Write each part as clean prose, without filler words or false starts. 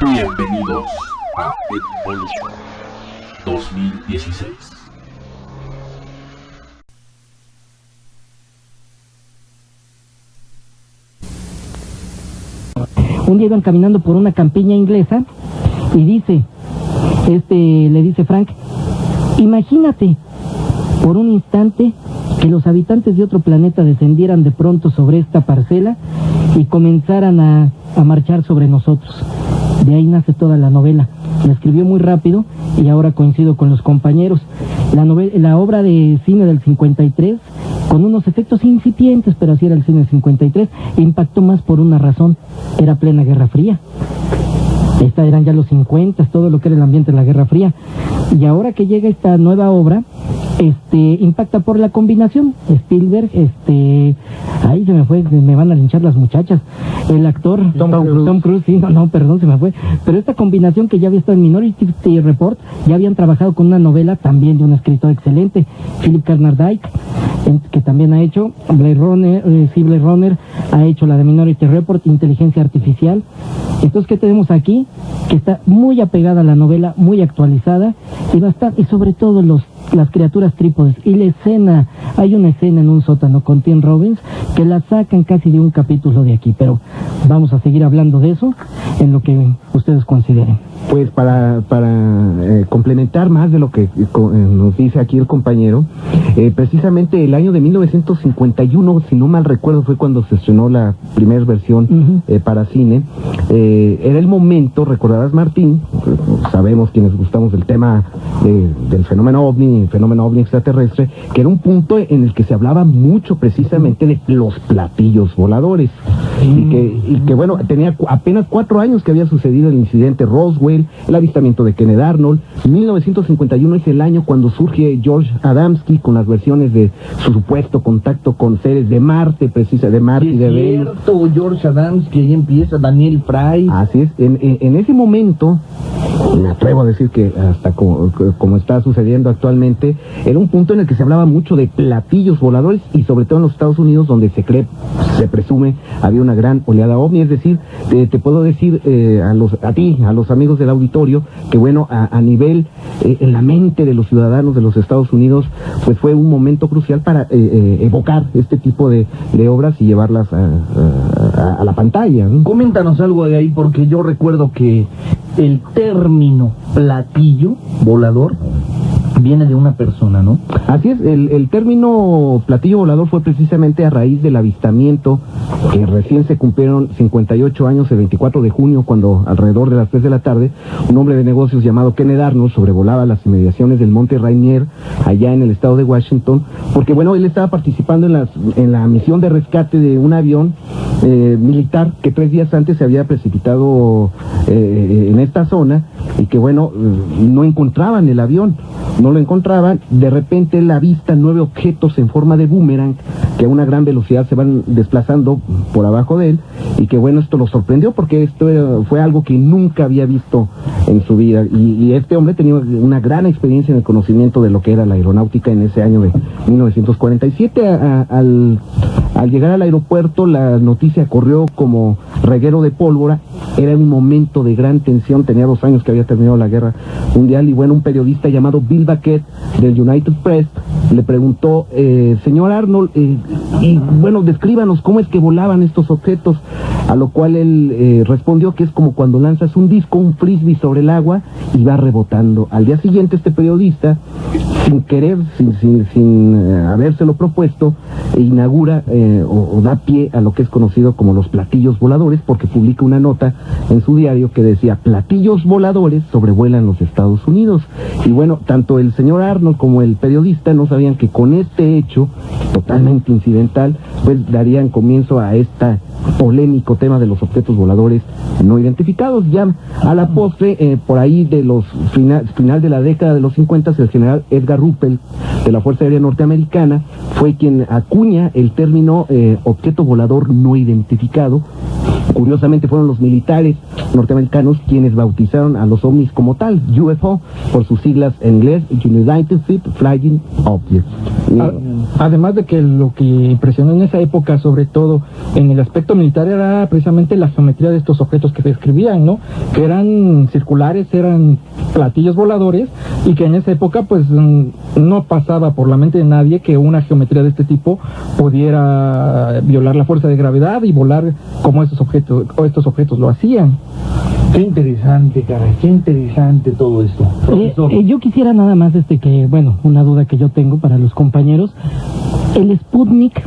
Bienvenidos a Evolution 2016. Un día iban caminando por una campiña inglesa y le dice Frank, imagínate por un instante que los habitantes de otro planeta descendieran de pronto sobre esta parcela y comenzaran a marchar sobre nosotros. De ahí nace toda la novela. La escribió muy rápido y ahora coincido con los compañeros. La obra de cine del 53, con unos efectos incipientes, pero así era el cine 53, impactó más por una razón: era plena Guerra Fría. Esta eran ya los 50, todo lo que era el ambiente de la Guerra Fría. Y ahora que llega esta nueva obra, impacta por la combinación. Spielberg, ahí se me fue, me van a linchar las muchachas. El actor Tom Cruise, sí, perdón, se me fue. Pero esta combinación, que ya había estado en Minority Report, ya habían trabajado con una novela también de un escritor excelente, Philip Carnardike, que también ha hecho Blade Runner, ha hecho la de Minority Report, Inteligencia Artificial. Entonces, ¿qué tenemos aquí? Que está muy apegada a la novela, muy actualizada, y sobre todo las criaturas trípodes. Y la escena, hay una escena en un sótano con Tim Robbins que la sacan casi de un capítulo de aquí, pero vamos a seguir hablando de eso en lo que ustedes consideren. Pues para complementar más de lo que nos dice aquí el compañero, precisamente el año de 1951, si no mal recuerdo, fue cuando se estrenó la primera versión para cine. Era el momento, recordarás, Martín, sabemos quienes gustamos del tema del fenómeno ovni extraterrestre, que era un punto en el que se hablaba mucho precisamente de los platillos voladores, y que bueno, tenía apenas 4 años que había sucedido el incidente Roswell, el avistamiento de Kenneth Arnold. 1951 es el año cuando surge George Adamski con las versiones de su supuesto contacto con seres de Marte, de Marte y de Venus. Es cierto, George Adamski, ahí empieza Daniel Fry. Así es, en ese momento, me atrevo a decir que hasta como está sucediendo actualmente, era un punto en el que se hablaba mucho de platillos voladores, y sobre todo en los Estados Unidos, donde se presume había una gran oleada ovni. Es decir, te puedo decir a los amigos del auditorio, que bueno, a nivel en la mente de los ciudadanos de los Estados Unidos, pues fue un momento crucial para evocar este tipo de obras y llevarlas a la pantalla, ¿no? Coméntanos algo de ahí, porque yo recuerdo que el término platillo volador viene de una persona, ¿no? Así es, el término platillo volador fue precisamente a raíz del avistamiento, que recién se cumplieron 58 años, el 24 de junio, cuando alrededor de las 3 de la tarde, un hombre de negocios llamado Kenneth Arnold sobrevolaba las inmediaciones del Monte Rainier, allá en el estado de Washington, porque bueno, él estaba participando en la misión de rescate de un avión militar que 3 días antes se había precipitado en esta zona, y que bueno, no encontraban el avión. No lo encontraban. De repente él avista 9 objetos en forma de boomerang que a una gran velocidad se van desplazando por abajo de él, y que bueno, esto lo sorprendió porque esto fue algo que nunca había visto en su vida, y este hombre tenía una gran experiencia en el conocimiento de lo que era la aeronáutica en ese año de 1947. Al llegar al aeropuerto, la noticia corrió como reguero de pólvora. Era un momento de gran tensión, tenía 2 años que había terminado la guerra mundial, y bueno, un periodista llamado Bill Baquet del United Press le preguntó, señor Arnold, y bueno, descríbanos cómo es que volaban estos objetos, a lo cual él respondió que es como cuando lanzas un disco, un frisbee sobre el agua, y va rebotando. Al día siguiente, este periodista, sin querer, sin habérselo propuesto, inaugura o da pie a lo que es conocido como los platillos voladores, porque publica una nota en su diario que decía: platillos voladores sobrevuelan los Estados Unidos. Y bueno, tanto el señor Arnold como el periodista no sabían que con este hecho totalmente incidental, pues darían comienzo a este polémico tema de los objetos voladores no identificados. Ya a la postre, por ahí de los final de la década de los 50, el general Edgar Ruppel de la Fuerza Aérea Norteamericana fue quien acuña el término objeto volador no identificado, Curiosamente fueron los militares norteamericanos quienes bautizaron a los ovnis como tal, UFO, por sus siglas en inglés, United Flying Objects. Además de que lo que impresionó en esa época, sobre todo en el aspecto militar, era precisamente la geometría de estos objetos que describían, ¿no? Que eran circulares, eran platillos voladores, y que en esa época pues no pasaba por la mente de nadie que una geometría de este tipo pudiera violar la fuerza de gravedad y volar como estos objetos lo hacían. Qué interesante, caray, qué interesante todo esto. Profesor. Yo quisiera nada más una duda que yo tengo para los compañeros. El Sputnik,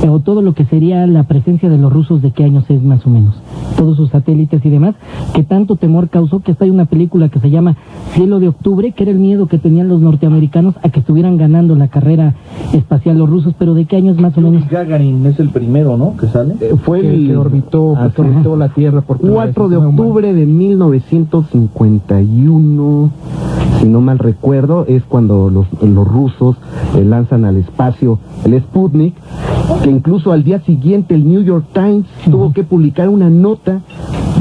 o todo lo que sería la presencia de los rusos, ¿de qué años es más o menos? Todos sus satélites y demás, que tanto temor causó que hasta hay una película que se llama Cielo de Octubre, que era el miedo que tenían los norteamericanos a que estuvieran ganando la carrera espacial los rusos, pero ¿de qué años más o menos? Gagarin es el primero, ¿no?, que sale. Fue el que orbitó la Tierra por 4 de octubre de 1951, si no mal recuerdo, es cuando los rusos lanzan al espacio el Sputnik, que incluso al día siguiente el New York Times tuvo que publicar una nota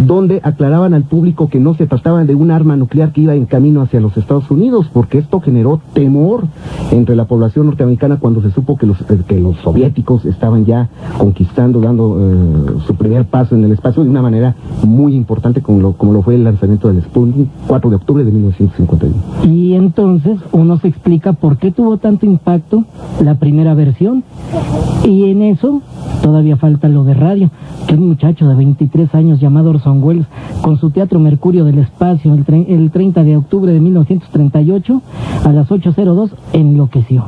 donde aclaraban al público que no se trataba de un arma nuclear que iba en camino hacia los Estados Unidos, porque esto generó temor entre la población norteamericana cuando se supo que los soviéticos estaban ya conquistando, dando su primer paso en el espacio de una manera muy importante, como lo fue el lanzamiento del Sputnik, 4 de octubre de 1951. Y entonces uno se explica por qué tuvo tanto impacto la primera versión, y en eso todavía falta lo de radio, que un muchacho de 23 años llamado Orson Welles, con su Teatro Mercurio del Espacio, el 30 de octubre de 1938, a las 8:02, enloqueció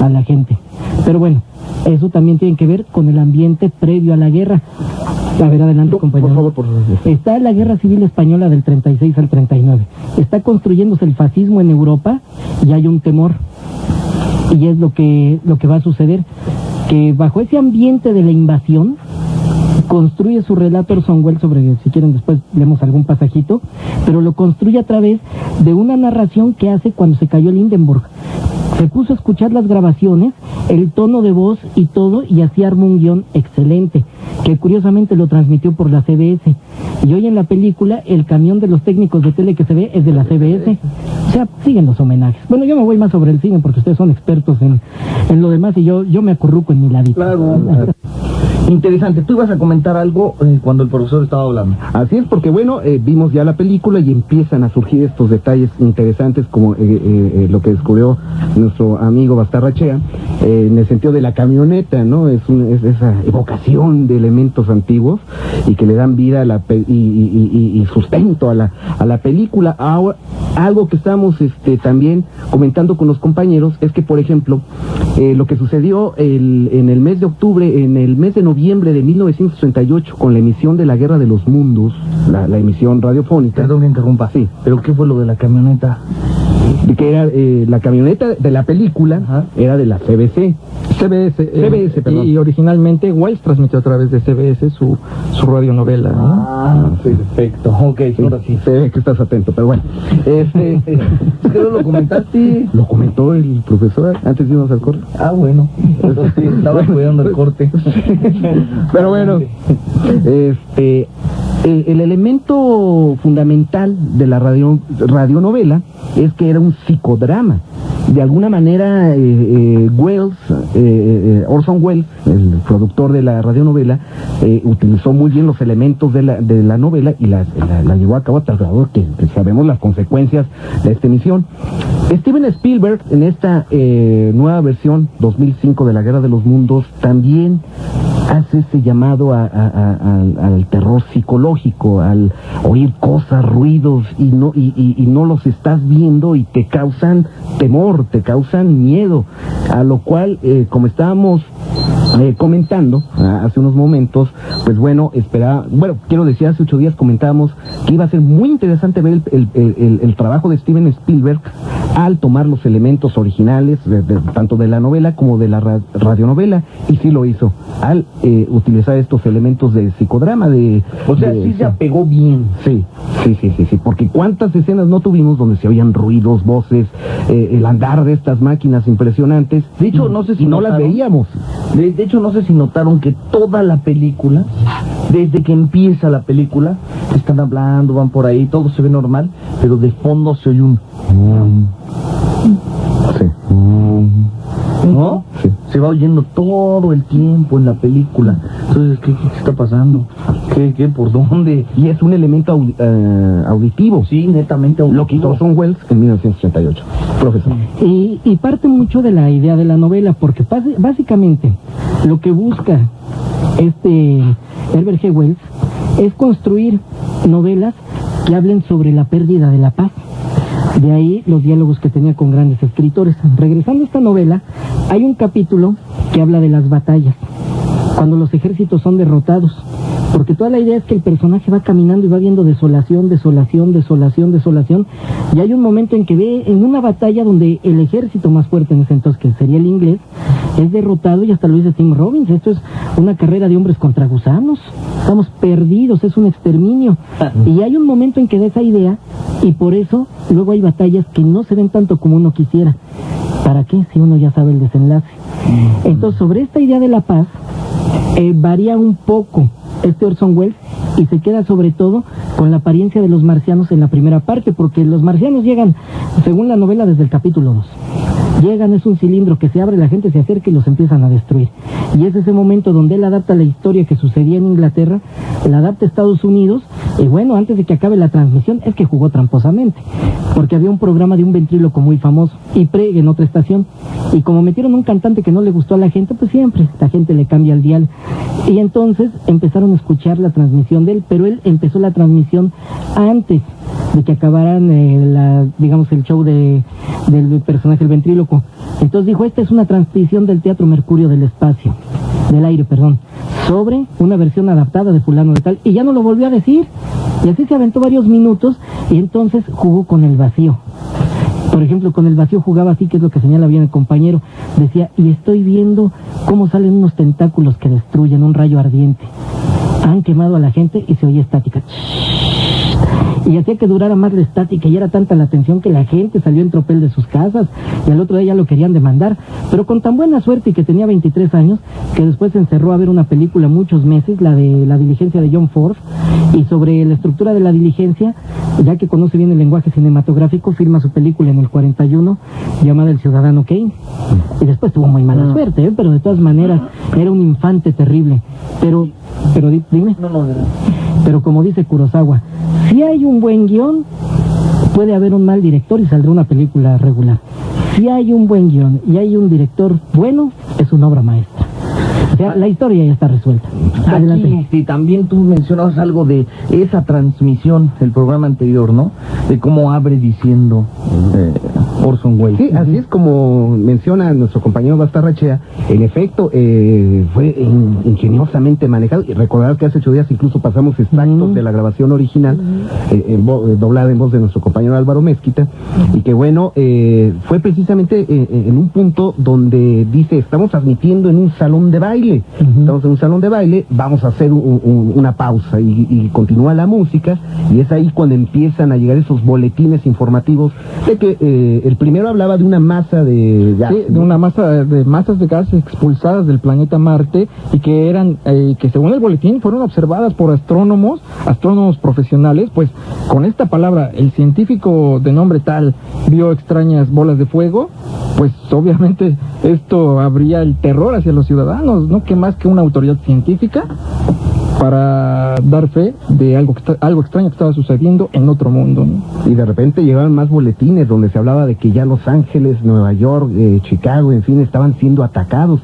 a la gente. Pero bueno, eso también tiene que ver con el ambiente previo a la guerra. A ver, adelante, compañero. Por favor. Está la Guerra Civil Española del 36 al 39. Está construyéndose el fascismo en Europa y hay un temor. Y es lo que va a suceder, que bajo ese ambiente de la invasión construye su relato Orson Welles, sobre, si quieren después leemos algún pasajito, pero lo construye a través de una narración que hace cuando se cayó el Hindenburg. Se puso a escuchar las grabaciones, el tono de voz y todo, y así armó un guión excelente, que curiosamente lo transmitió por la CBS. Y hoy en la película, el camión de los técnicos de tele que se ve es de la CBS. O sea, siguen los homenajes. Bueno, yo me voy más sobre el cine porque ustedes son expertos en lo demás, y yo me acurruco en mi ladito. Claro. Interesante. Tú ibas a comentar algo cuando el profesor estaba hablando. Así es, porque vimos ya la película y empiezan a surgir estos detalles interesantes, como lo que descubrió nuestro amigo Bastarrachea, en el sentido de la camioneta, ¿no? Es esa evocación de elementos antiguos y que le dan vida a y sustento a la película. Ahora, algo que estamos también comentando con los compañeros es que, por ejemplo, lo que sucedió en el mes de octubre, en el mes de noviembre de 1938, con la emisión de La Guerra de los Mundos, la emisión radiofónica. Perdón que interrumpa. Sí. ¿Pero qué fue lo de la camioneta? Que era la camioneta de la película. Ajá. Era de la CBS, perdón. Y originalmente Welles transmitió a través de CBS su radionovela, ¿no? Ah, perfecto. Ok, ahora sí. Se ve que estás atento, pero bueno. ¿Qué no lo comentaste? Lo comentó el profesor antes de irnos al corte. Ah, bueno. Entonces, sí, estaba cuidando el corte. Pero bueno, el elemento fundamental de la radionovela es que era un psicodrama. De alguna manera, Orson Welles, el productor de la radionovela, utilizó muy bien los elementos de la novela y la llevó a cabo a tal grado que sabemos las consecuencias de esta emisión. Steven Spielberg, en esta nueva versión 2005 de La Guerra de los Mundos, también hace ese llamado al terror psicológico, al oír cosas, ruidos, y no los estás viendo y te causan temor, te causan miedo, a lo cual, como estábamos comentando hace unos momentos, pues quiero decir, hace 8 días comentábamos que iba a ser muy interesante ver el trabajo de Steven Spielberg al tomar los elementos originales, tanto de la novela como de la radionovela, y sí lo hizo, al utilizar estos elementos de psicodrama, sí se apegó bien. Sí, porque cuántas escenas no tuvimos donde se oían ruidos, voces, el andar de estas máquinas impresionantes. De hecho, no sé si no las veíamos. De hecho, no sé si notaron que toda la película Desde que empieza la película, están hablando, van por ahí, todo se ve normal, pero de fondo se oye un... Sí. ¿No? Sí. Se va oyendo todo el tiempo en la película. Entonces, ¿qué está pasando? ¿Qué? ¿Por dónde? Y es un elemento auditivo. Sí, netamente Lo que hizo Orson Welles en 1938. Profesor. Y parte mucho de la idea de la novela, porque básicamente lo que busca Herbert G. Wells es construir novelas que hablen sobre la pérdida de la paz. De ahí los diálogos que tenía con grandes escritores. Regresando a esta novela, hay un capítulo que habla de las batallas, cuando los ejércitos son derrotados, porque toda la idea es que el personaje va caminando y va viendo desolación, y hay un momento en que ve en una batalla donde el ejército más fuerte en ese entonces, que sería el inglés, es derrotado, y hasta lo dice Tim Robbins: esto es una carrera de hombres contra gusanos, estamos perdidos, es un exterminio. Y hay un momento en que da esa idea, y por eso luego hay batallas que no se ven tanto como uno quisiera. ¿Para qué? Si uno ya sabe el desenlace. Entonces, sobre esta idea de la paz, varía un poco Orson Welles, y se queda sobre todo con la apariencia de los marcianos en la primera parte, porque los marcianos llegan, según la novela, desde el capítulo 2. Llegan, es un cilindro que se abre, la gente se acerca y los empiezan a destruir. Y es ese momento donde él adapta la historia que sucedía en Inglaterra, la adapta a Estados Unidos, y bueno, antes de que acabe la transmisión, es que jugó tramposamente, porque había un programa de un ventríloco muy famoso, y Preg en otra estación, y como metieron un cantante que no le gustó a la gente, pues siempre la gente le cambia el dial, y entonces empezaron a escuchar la transmisión de él, pero él empezó la transmisión antes de que acabaran el show del personaje, el ventríloco. Entonces dijo: esta es una transmisión del Teatro Mercurio del aire, sobre una versión adaptada de fulano de tal, y ya no lo volvió a decir, y así se aventó varios minutos, y entonces jugó con el vacío. Por ejemplo, con el vacío jugaba así, que es lo que señala bien el compañero. Decía: y estoy viendo cómo salen unos tentáculos que destruyen un rayo ardiente. Han quemado a la gente, y se oye estática. Y hacía que durara más la estática, y era tanta la tensión que la gente salió en tropel de sus casas, y al otro día ya lo querían demandar, pero con tan buena suerte, y que tenía 23 años, que después se encerró a ver una película muchos meses, la de La diligencia de John Ford, y sobre la estructura de la diligencia, ya que conoce bien el lenguaje cinematográfico, firma su película en el 41, llamada El Ciudadano Kane, y después tuvo muy mala suerte, pero de todas maneras, era un infante terrible, pero dime. Pero como dice Kurosawa, si hay un buen guión, puede haber un mal director y saldrá una película regular. Si hay un buen guión y hay un director bueno, es una obra maestra. O sea, la historia ya está resuelta. Adelante. Aquí, también tú mencionabas algo de esa transmisión del programa anterior, ¿no? De cómo abre diciendo Orson Welles. Sí, así es como menciona nuestro compañero Bastarrachea. En efecto, fue ingeniosamente manejado. Y recordarás que hace 8 días incluso pasamos extractos de la grabación original, doblada en voz de nuestro compañero Álvaro Mezquita. Y que bueno, fue precisamente en un punto donde dice: estamos transmitiendo en un salón de baile. Estamos en un salón de baile, vamos a hacer una pausa, y continúa la música, y es ahí cuando empiezan a llegar esos boletines informativos de que el primero hablaba de una masa de gas. Sí, de una masas de gas expulsadas del planeta Marte, y que eran, que según el boletín fueron observadas por astrónomos profesionales. Pues con esta palabra, el científico de nombre tal vio extrañas bolas de fuego, pues obviamente esto habría el terror hacia los ciudadanos, ¿no? Que más que una autoridad científica para dar fe de algo extraño que estaba sucediendo en otro mundo, ¿no? Y de repente llegaban más boletines donde se hablaba de que ya Los Ángeles, Nueva York, Chicago, en fin, estaban siendo atacados.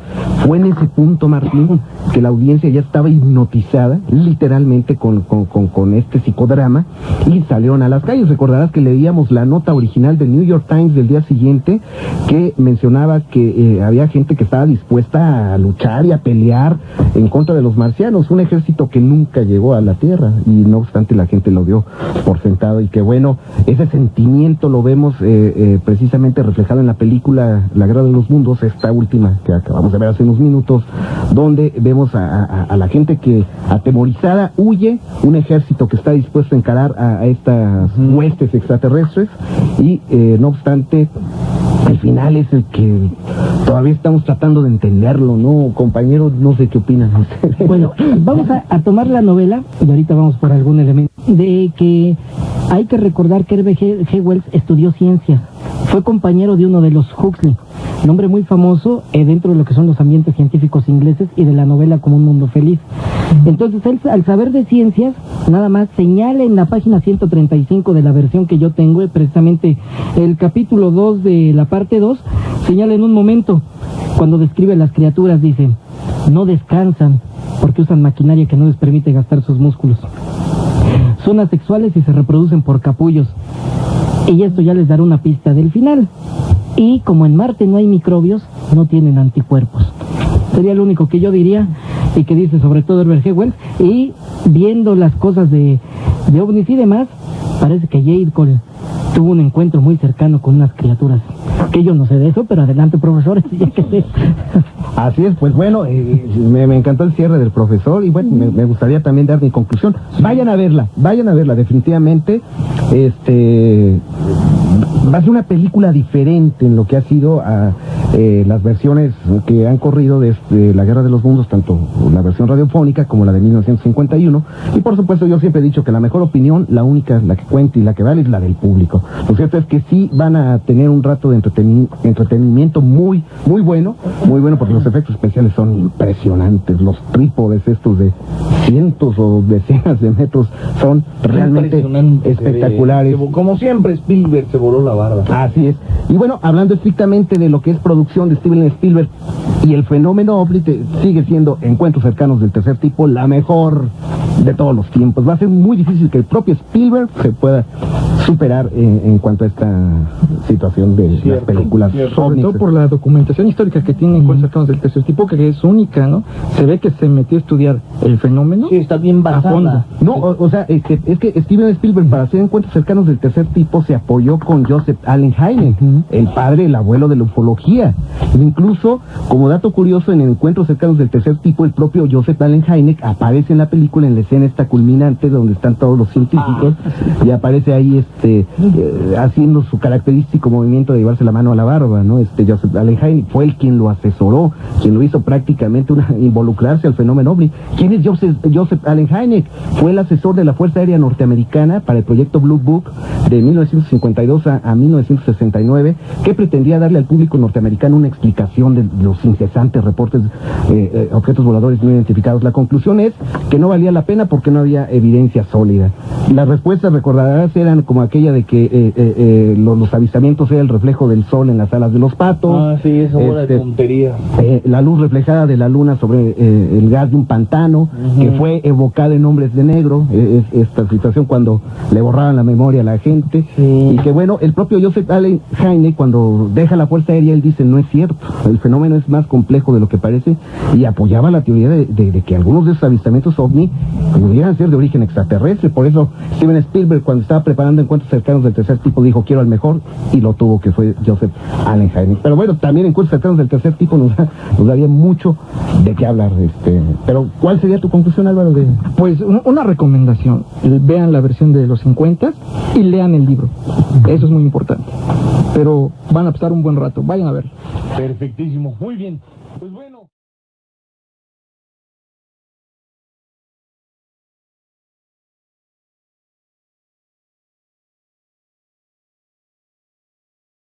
Fue en ese punto, Martín, que la audiencia ya estaba hipnotizada, literalmente, con este psicodrama, y salieron a las calles. Recordarás que leíamos la nota original del New York Times del día siguiente, que mencionaba que había gente que estaba dispuesta a luchar y a pelear en contra de los marcianos, un ejército que nunca llegó a la Tierra, y no obstante la gente lo dio por sentado. Y que bueno, ese sentimiento lo vemos precisamente reflejado en la película La Guerra de los Mundos, esta última que acabamos de ver hace unos minutos, donde vemos a la gente que atemorizada huye, un ejército que está dispuesto a encarar a estas huestes extraterrestres, y no obstante el final es el que todavía estamos tratando de entenderlo, ¿no? Compañeros, no sé qué opinan ustedes. Bueno, vamos a tomar la novela, y ahorita vamos por algún elemento, de que hay que recordar que Herbert G. Wells estudió ciencia, fue compañero de uno de los Huxley, nombre muy famoso dentro de lo que son los ambientes científicos ingleses y de la novela Como un mundo feliz. Entonces él, al saber de ciencias, nada más señala en la página 135 de la versión que yo tengo, precisamente el capítulo 2 de la parte 2, señala en un momento, cuando describe las criaturas, dice, no descansan porque usan maquinaria que no les permite gastar sus músculos. Son asexuales y se reproducen por capullos. Y esto ya les dará una pista del final. Y como en Marte no hay microbios, no tienen anticuerpos. Sería lo único que yo diría y que dice sobre todo Herbert G. Wells. Y viendo las cosas de ovnis y demás, parece que Jade Cole tuvo un encuentro muy cercano con unas criaturas. Que yo no sé de eso, pero adelante, profesores, ya que sé. Así es, pues bueno, me encantó el cierre del profesor y bueno, me gustaría también dar mi conclusión. Vayan a verla, definitivamente. Va a ser una película diferente en lo que ha sido las versiones que han corrido desde la Guerra de los Mundos, tanto la versión radiofónica como la de 1951. Y por supuesto yo siempre he dicho que la mejor opinión, la única, la que cuenta y la que vale es la del público. Lo cierto es que sí van a tener un rato de entretenimiento muy bueno porque los efectos especiales son impresionantes. Los trípodes estos de cientos o decenas de metros son realmente espectaculares. Como siempre, Spielberg se voló la barba. Así es. Y bueno, hablando estrictamente de lo que es producción de Steven Spielberg y el fenómeno OVNI, sigue siendo Encuentros cercanos del tercer tipo la mejor de todos los tiempos. Va a ser muy difícil que el propio Spielberg se pueda superar en cuanto a esta situación de las películas sobre todo por la documentación histórica que tiene Encuentros cercanos del tercer tipo, que es única, ¿no? Se ve que se metió a estudiar el fenómeno. Sí, está bien a fondo. basada. No, o sea, es que Steven Spielberg para hacer Encuentros cercanos del tercer tipo se apoyó con Joseph Allen Hynek, el padre, el abuelo de la ufología. Incluso, como dato curioso, en Encuentros cercanos del tercer tipo, el propio Joseph Allen Hynek aparece en la película en la escena esta culminante donde están todos los científicos y aparece ahí haciendo su característico movimiento de llevarse la mano a la barba, ¿no? Joseph Allen Hynek fue el quien lo asesoró, quien lo hizo prácticamente involucrarse al fenómeno OVNI. ¿Quién es Joseph Allen Hynek? Fue el asesor de la Fuerza Aérea Norteamericana para el proyecto Blue Book de 1952 a 1969, que pretendía darle al público norteamericano una explicación de los incesantes reportes de objetos voladores no identificados. La conclusión es que no valía la pena porque no había evidencia sólida. Las respuestas, recordarás, eran como aquella de que los avistamientos eran el reflejo del sol en las alas de los patos. Ah, sí, esa bola de tontería. La luz reflejada de la luna sobre el gas de un pantano, que fue evocada en Hombres de Negro, esta situación cuando le borraban la memoria a la gente. Y que bueno, el propio Joseph Allen Hynek, cuando deja la Fuerza Aérea, él dice, no es cierto, el fenómeno es más complejo de lo que parece, y apoyaba la teoría de que algunos de esos avistamientos OVNI pudieran ser de origen extraterrestre. Por eso Steven Spielberg, cuando estaba preparando Encuentros cercanos del tercer tipo, dijo, quiero al mejor, y lo tuvo, que fue Joseph Allen Hynek. Pero bueno, también Encuentros cercanos del tercer tipo nos daría mucho de qué hablar. Pero ¿cuál sería tu conclusión, Álvaro? Pues una recomendación, vean la versión de los 50 y lean el libro. Eso es muy importante. Pero van a pasar un buen rato, vayan a verlo. Perfectísimo, muy bien. Pues bueno.